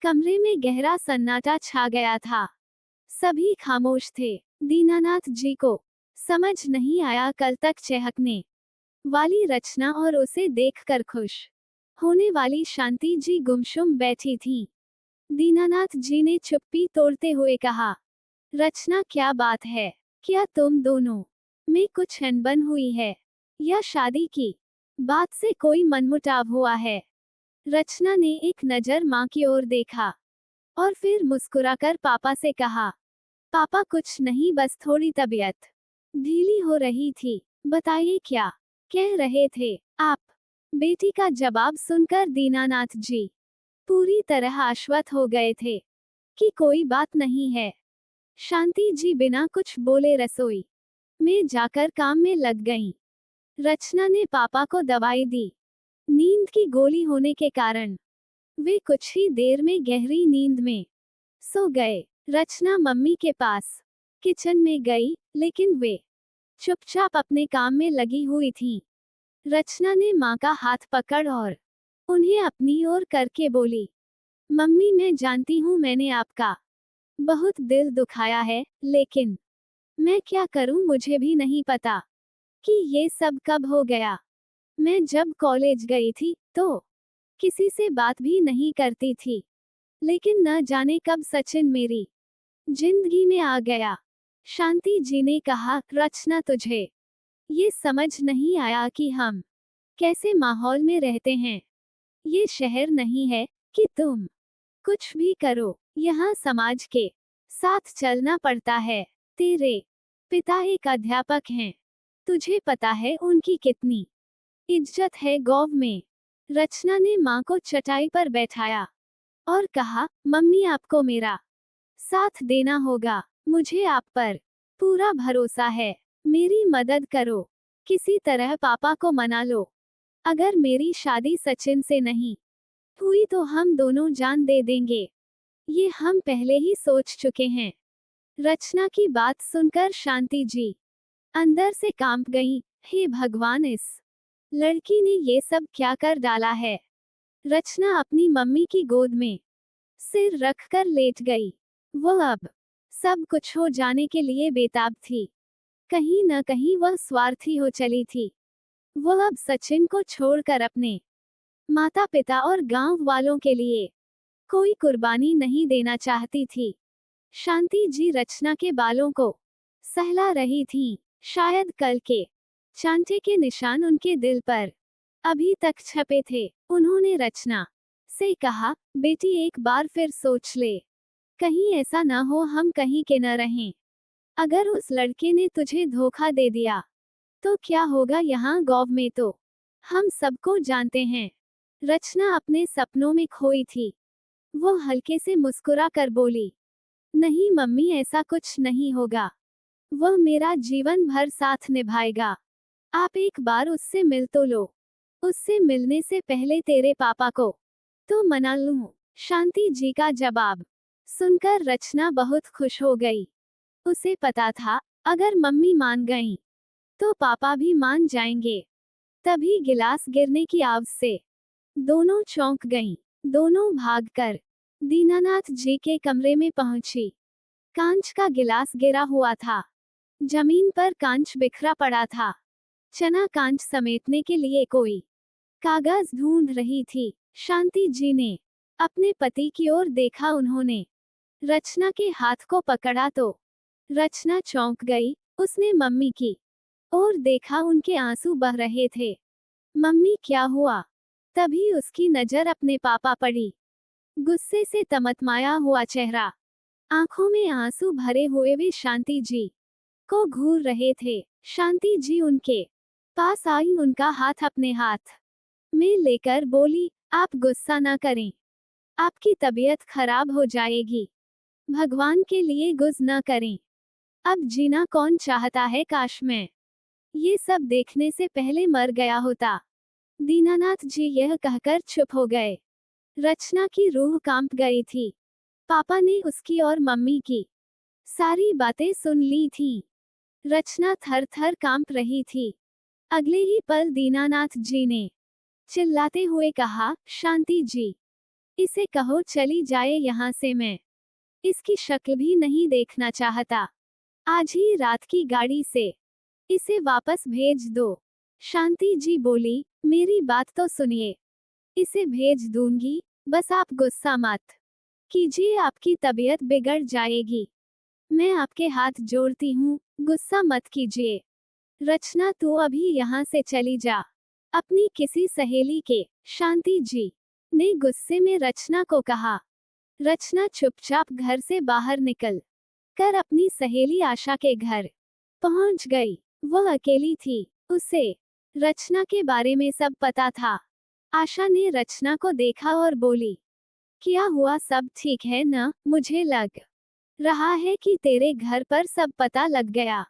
कमरे में गहरा सन्नाटा छा गया था। सभी खामोश थे। दीनानाथ जी को समझ नहीं आया कल तक चहकने वाली रचना और उसे देखकर खुश होने वाली शांति जी गुमसुम बैठी थीं। दीनानाथ जी ने चुप्पी तोड़ते हुए कहा, रचना क्या बात है? क्या तुम दोनों में कुछ अनबन हुई है या शादी की बात से कोई मनमुटाव हुआ है? रचना ने एक नजर माँ की ओर देखा और फिर मुस्कुराकर पापा से कहा, पापा कुछ नहीं, बस थोड़ी तबीयत ढीली हो रही थी। बताइए क्या कह रहे थे आप? बेटी का जवाब सुनकर दीनानाथ जी पूरी तरह आश्वस्त हो गए थे कि कोई बात नहीं है। शांति जी बिना कुछ बोले रसोई में जाकर काम में लग गईं। रचना ने पापा को दवाई दी। नींद की गोली होने के कारण वे कुछ ही देर में गहरी नींद में सो गए। रचना मम्मी के पास किचन में गई, लेकिन वे चुपचाप अपने काम में लगी हुई थीं। रचना ने माँ का हाथ पकड़ और उन्हें अपनी ओर करके बोली, मम्मी मैं जानती हूँ मैंने आपका बहुत दिल दुखाया है, लेकिन मैं क्या करूँ, मुझे भी नहीं पता कि ये सब कब हो गया। मैं जब कॉलेज गई थी तो किसी से बात भी नहीं करती थी, लेकिन न जाने कब सचिन मेरी जिंदगी में आ गया। शांति जी ने कहा, रचना तुझे ये समझ नहीं आया कि हम कैसे माहौल में रहते हैं। ये शहर नहीं है कि तुम कुछ भी करो, यहाँ समाज के साथ चलना पड़ता है। तेरे पिता एक अध्यापक हैं, तुझे पता है उनकी कितनी इज्जत है गांव में। रचना ने माँ को चटाई पर बैठाया और कहा, मम्मी आपको मेरा साथ देना होगा। मुझे आप पर पूरा भरोसा है। मेरी मदद करो, किसी तरह पापा को मना लो। अगर मेरी शादी सचिन से नहीं हुई तो हम दोनों जान दे देंगे। ये हम पहले ही सोच चुके हैं। रचना की बात सुनकर शांति जी अंदर से कांप गईं। हे भगवान, इस लड़की ने ये सब क्या कर डाला है। रचना अपनी मम्मी की गोद में सिर रखकर लेट गई। वो अब सब कुछ हो जाने के लिए बेताब थी। कहीं न कहीं वह स्वार्थी हो चली थी। वह अब सचिन को छोड़कर अपने माता पिता और गांव वालों के लिए कोई कुर्बानी नहीं देना चाहती थी। शांति जी रचना के बालों को सहला रही थीं। शायद कल के चांटे के निशान उनके दिल पर अभी तक छपे थे। उन्होंने रचना से कहा, बेटी एक बार फिर सोच ले, कहीं ऐसा ना हो हम कहीं के न रहें। अगर उस लड़के ने तुझे धोखा दे दिया तो क्या होगा यहाँ गांव में, तो हम सबको जानते हैं। रचना अपने सपनों में खोई थी। वो हल्के से मुस्कुरा कर बोली, नहीं मम्मी, ऐसा कुछ नहीं होगा। वह मेरा जीवन भर साथ निभाएगा। आप एक बार उससे मिल तो लो। उससे मिलने से पहले तेरे पापा को तो मना लूं। शांति जी का जवाब सुनकर रचना बहुत खुश हो गई। उसे पता था, अगर मम्मी मान गईं, तो पापा भी मान जाएंगे। तभी गिलास गिरने की आवाज से दोनों चौंक गईं। दोनों भागकर दीनानाथ जी के कमरे में पहुंची। कांच का गिलास गिरा हुआ था। जमीन पर कांच बिखरा पड़ा था। चना कांच समेटने के लिए कोई कागज ढूंढ रही थी। शांति जी ने अपने पति की ओर देखा। उन्होंने रचना के हाथ को पकड़ा तो रचना चौंक गई। उसने मम्मी की ओर देखा, उनके आंसू बह रहे थे। मम्मी क्या हुआ? तभी उसकी नजर अपने पापा पड़ी। गुस्से से तमतमाया हुआ चेहरा, आंखों में आंसू भरे हुए वे शांति जी को घूर रहे थे। शांति जी उनके पास आई, उनका हाथ अपने हाथ में लेकर बोली, आप गुस्सा ना करें, आपकी तबीयत खराब हो जाएगी। भगवान के लिए गुस्सा न करें। अब जीना कौन चाहता है? काश मैं ये सब देखने से पहले मर गया होता। दीनानाथ जी यह कहकर चुप हो गए। रचना की रूह कांप गई थी। पापा ने उसकी और मम्मी की सारी बातें सुन ली थीं। रचना थर थर कांप रही थी। अगले ही पल दीनानाथ जी ने चिल्लाते हुए कहा, शांति जी, इसे कहो चली जाए यहाँ से, मैं इसकी शक्ल भी नहीं देखना चाहता। आज ही रात की गाड़ी से इसे वापस भेज दो। शांति जी बोली, मेरी बात तो सुनिए। इसे भेज दूंगी, बस आप गुस्सा मत कीजिए, आपकी तबीयत बिगड़ जाएगी। मैं आपके हाथ जोड़ती हूँ, गुस्सा मत कीजिए। रचना तू अभी यहाँ से चली जा, अपनी किसी सहेली के। शांति जी ने गुस्से में रचना को कहा। रचना चुपचाप घर से बाहर निकल कर अपनी सहेली आशा के घर पहुंच गई। वह अकेली थी, उसे रचना के बारे में सब पता था। आशा ने रचना को देखा और बोली, क्या हुआ, सब ठीक है न? मुझे लग रहा है कि तेरे घर पर सब पता लग गया।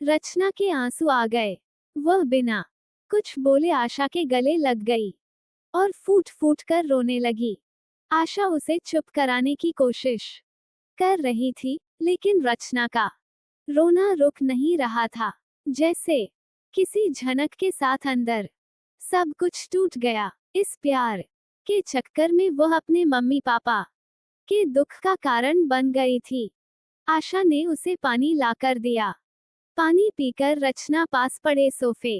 रचना के आंसू आ गए। वह बिना कुछ बोले आशा के गले लग गई और फूट फूट कर रोने लगी। आशा उसे चुप कराने की कोशिश कर रही थी, लेकिन रचना का रोना रुक नहीं रहा था। जैसे किसी झनक के साथ अंदर सब कुछ टूट गया। इस प्यार के चक्कर में वह अपने मम्मी पापा के दुख का कारण बन गई थी। आशा ने उसे पानी लाकर दिया। पानी पीकर रचना पास पड़े सोफे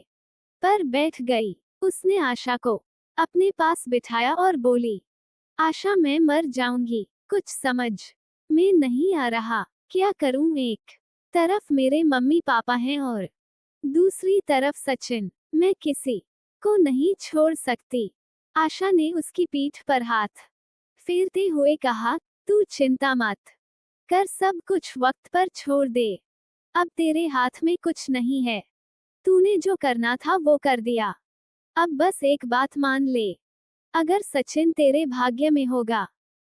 पर बैठ गई। उसने आशा को अपने पास बिठाया और बोली, आशा मैं मर जाऊंगी, कुछ समझ में नहीं आ रहा, क्या करूं? एक तरफ मेरे मम्मी पापा हैं और दूसरी तरफ सचिन, मैं किसी को नहीं छोड़ सकती। आशा ने उसकी पीठ पर हाथ फेरते हुए कहा, तू चिंता मत कर, सब कुछ वक्त पर छोड़ दे। अब तेरे हाथ में कुछ नहीं है, तूने जो करना था वो कर दिया। अब बस एक बात मान ले, अगर सचिन तेरे भाग्य में होगा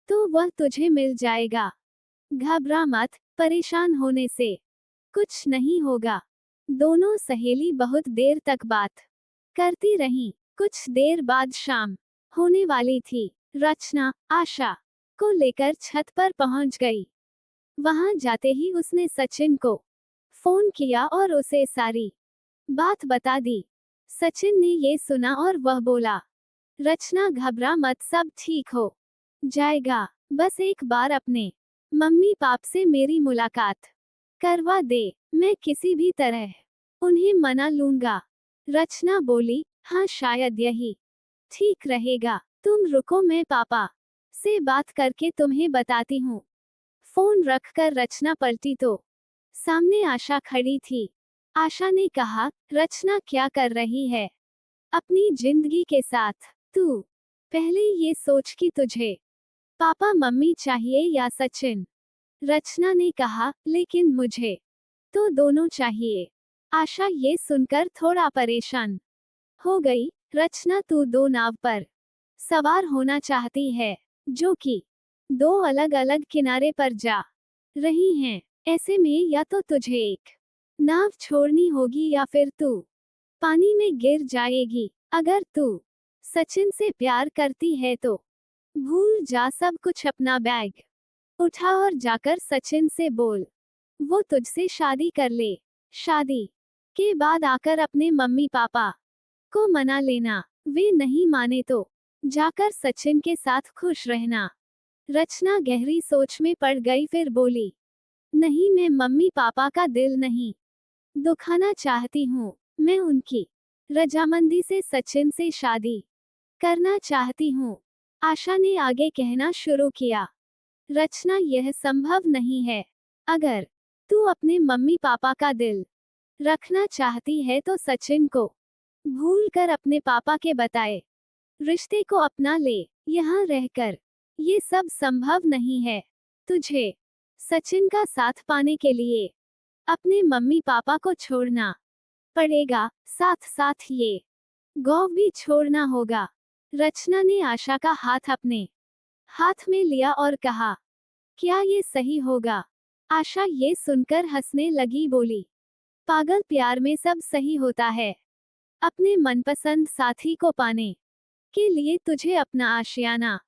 तो वह तुझे मिल जाएगा। घबरा मत, परेशान होने से कुछ नहीं होगा। दोनों सहेली बहुत देर तक बात करती रहीं। कुछ देर बाद शाम होने वाली थी। रचना आशा को लेकर छत पर पहुंच गई। वहां जाते ही उसने सचिन को फोन किया और उसे सारी बात बता दी। सचिन ने ये सुना और वह बोला, रचना घबरा मत, सब ठीक हो जाएगा, बस एक बार अपने मम्मी पाप से मेरी मुलाकात करवा दे, मैं किसी भी तरह उन्हें मना लूंगा। रचना बोली, हाँ शायद यही ठीक रहेगा, तुम रुको, मैं पापा से बात करके तुम्हें बताती हूँ। फोन रखकर रचना पलटी तो सामने आशा खड़ी थी। आशा ने कहा, रचना क्या कर रही है अपनी जिंदगी के साथ? तू पहले ये सोच कि तुझे पापा मम्मी चाहिए या सचिन। रचना ने कहा, लेकिन मुझे तो दोनों चाहिए। आशा ये सुनकर थोड़ा परेशान हो गई। रचना तू दो नाव पर सवार होना चाहती है, जो कि दो अलग अलग किनारे पर जा रही हैं। ऐसे में या तो तुझे एक नाव छोड़नी होगी या फिर तू पानी में गिर जाएगी। अगर तू सचिन से प्यार करती है तो भूल जा सब कुछ, अपना बैग उठा और जाकर सचिन से बोल, वो तुझसे शादी कर ले। शादी के बाद आकर अपने मम्मी पापा को मना लेना, वे नहीं माने तो जाकर सचिन के साथ खुश रहना। रचना गहरी सोच में पड़ गई, फिर बोली, नहीं, मैं मम्मी पापा का दिल नहीं दुखाना चाहती हूँ, मैं उनकी रजामंदी से सचिन से शादी करना चाहती हूँ। आशा ने आगे कहना शुरू किया, रचना यह संभव नहीं है। अगर तू अपने मम्मी पापा का दिल रखना चाहती है तो सचिन को भूल कर अपने पापा के बताए रिश्ते को अपना ले। यहाँ रहकर ये सब संभव नहीं है। तुझे सचिन का साथ पाने के लिए अपने मम्मी पापा को छोड़ना पड़ेगा, साथ साथ ये गाँव भी छोड़ना होगा। रचना ने आशा का हाथ अपने हाथ में लिया और कहा, क्या ये सही होगा? आशा ये सुनकर हंसने लगी, बोली, पागल, प्यार में सब सही होता है। अपने मनपसंद साथी को पाने के लिए तुझे अपना आशियाना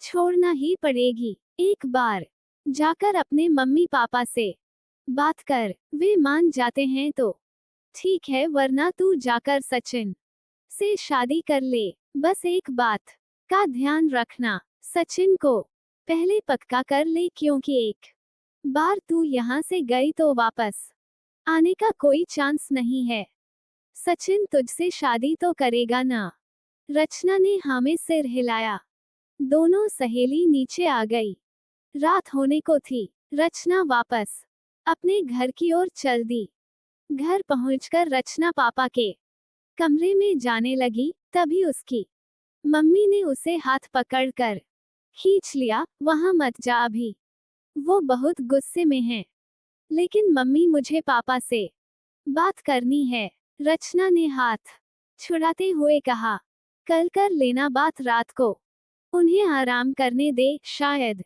छोड़ना ही पड़ेगी। एक बार जाकर अपने मम्मी पापा से बात कर, वे मान जाते हैं तो ठीक है, वरना तू जाकर सचिन से शादी कर ले। बस एक बात का ध्यान रखना। सचिन को पहले पक्का कर ले, क्योंकि एक बार तू यहाँ से गई तो वापस आने का कोई चांस नहीं है। सचिन तुझसे शादी तो करेगा ना? रचना ने हाँ में सिर हिलाया। दोनों सहेली नीचे आ गई। रात होने को थी। रचना वापस अपने घर की ओर चल दी। घर पहुंचकर रचना पापा के कमरे में जाने लगी, तभी उसकी मम्मी ने उसे हाथ पकड़कर खींच लिया। वहां मत जा अभी, वो बहुत गुस्से में है। लेकिन मम्मी, मुझे पापा से बात करनी है। रचना ने हाथ छुड़ाते हुए कहा, कल कर लेना बात रात को। उन्हें आराम करने दे, शायद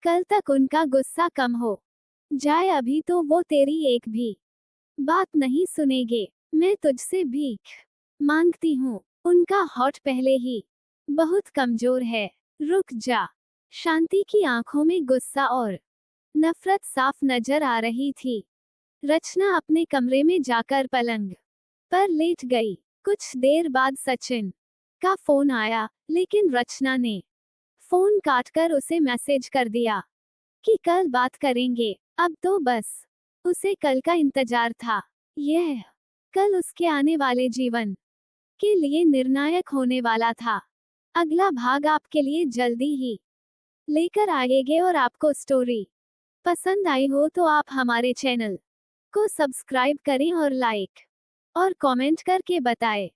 कल तक उनका गुस्सा कम हो जाए। अभी तो वो तेरी एक भी बात नहीं सुनेंगे। मैं तुझसे भीख मांगती हूँ। उनका होठ पहले ही बहुत कमजोर है। रुक जा। शांति की आंखों में गुस्सा और नफरत साफ नजर आ रही थी। रचना अपने कमरे में जाकर पलंग पर लेट गई। कुछ देर बाद सचिन का फोन आया, लेकिन रचना ने फोन काटकर उसे मैसेज कर दिया कि कल बात करेंगे। अब तो बस उसे कल का इंतजार था। यह कल उसके आने वाले जीवन के लिए निर्णायक होने वाला था। अगला भाग आपके लिए जल्दी ही लेकर आएंगे। और आपको स्टोरी पसंद आई हो तो आप हमारे चैनल को सब्सक्राइब करें और लाइक और कमेंट करके बताएं।